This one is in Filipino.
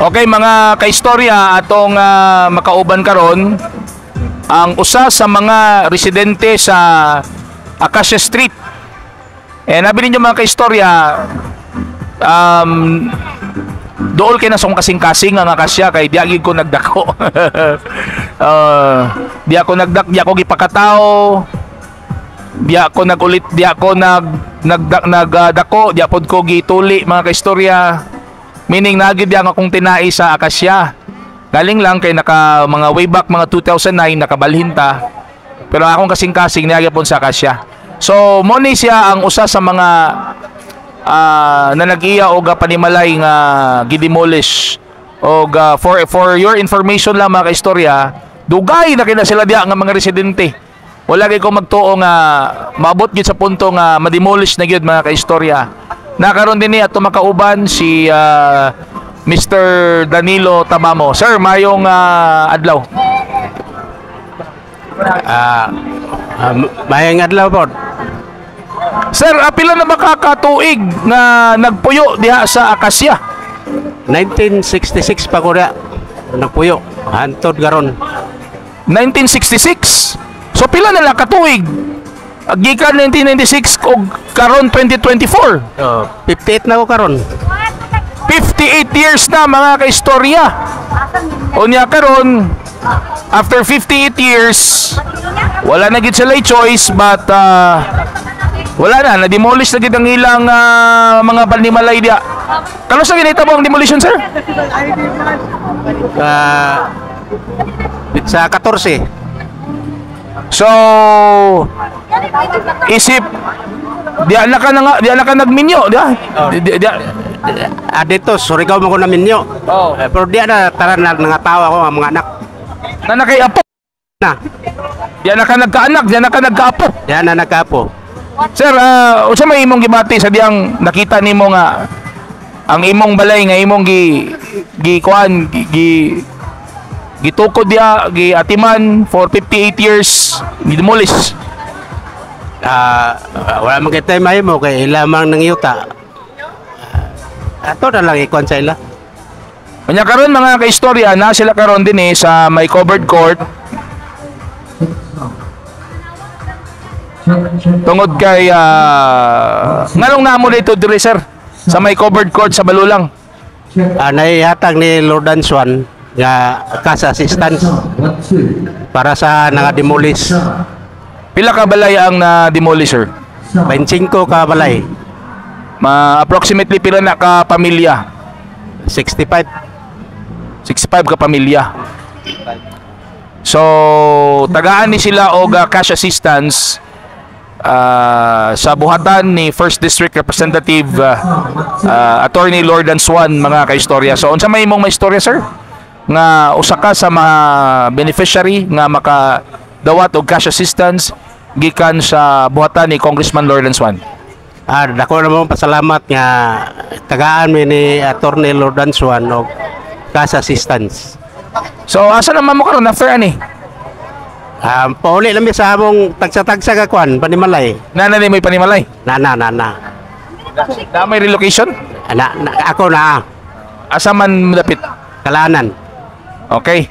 Okay, mga kaistorya atong makauban karon ang usa sa mga residente sa Acacia Street. Nabi ninyo mga kaistorya, dool kay na song kasing-kasing ang Acacia kay diagid ko nagdako. Di ako gipakatao, di ako nagulit, di ako nagdako, di apod ko gituli mga kaistorya. Meaning nagid yang akong tinai sa Acacia. Galing lang kay mga way back mga 2009 nakabalhin ta. Pero akong kasing-kasing niya pon sa Acacia. So mo ni siya ang usa sa mga na nag-iya og panimalay nga gidemolish. Og for your information lang mga kaistorya, dugay na kina sila diya nga mga residente. Wala kay ko magtuo nga maabot gyud sa punto nga ma-demolish na gyud mga kaistorya. Nakaroon din niya makauban si Mr. Danilo Tamamo. Sir, mayong adlaw. Mayong adlaw po. Sir, pila na makakatuig na nagpuyo diha sa Acacia? 1966 pa ko na nagpuyo. Hantod garon. 1966? So pila na lang katuig? Gikan 1996 o karon 2024. 58 na ko karon. 58 years na mga kaistorya. Unya karon after 58 years wala na gid sila choice but wala na demolish na gid ang ilang mga panimalay dia. Kano sa ginita mo ang demolition, sir? Sa 14. So isip di na ka nagminyo dito Surigao mo ko na minyo. Pero di na tara na nangatawa ko ang mga anak na nakay apo na di na ka nagkaanak, di na ka nagkaapo. di na nagkaapo. Sir, unsa may imong gibati sa diyang nakita nimo nga ang imong balay nga imong gitukod dia giatiman for 58 years gidemolish? Wala man kitay mahimo kay ilamang nang yuta. Ato na lang ikon sa ila. Kanya karon mga kaistorya na sila karon din sa may covered court. Tungod kay nganong namo dito dire, sir, sa may covered court sa Balulang. Naihatag ni Lordan Swan nga cash assistance para sa nga-demolish. Pila ka balay ang na-demolish, sir? 25 ka balay. Approximately pila na ka pamilya? 65. 65 ka pamilya. So, tagaan ni sila og cash assistance sa buhatan ni First District Representative Attorney Lordan Swan mga kaistorya. So, unsa may imong maistorya, sir? Nga usa ka sa mga beneficiary nga makadawat og cash assistance gikan sa buhatan ni Congressman Lordan Swan. Dako na mo pasalamat nga tagaan mi ni Attorney Lordan Swan og cash assistance. So asa naman mo karon after ani? Pauli lang mi sa among tagsa-tagsa ka kwan panimalay. Nana ni may panimalay? Na. Na may relocation? Ako na. Asa man dapit? Kalanan. Okay.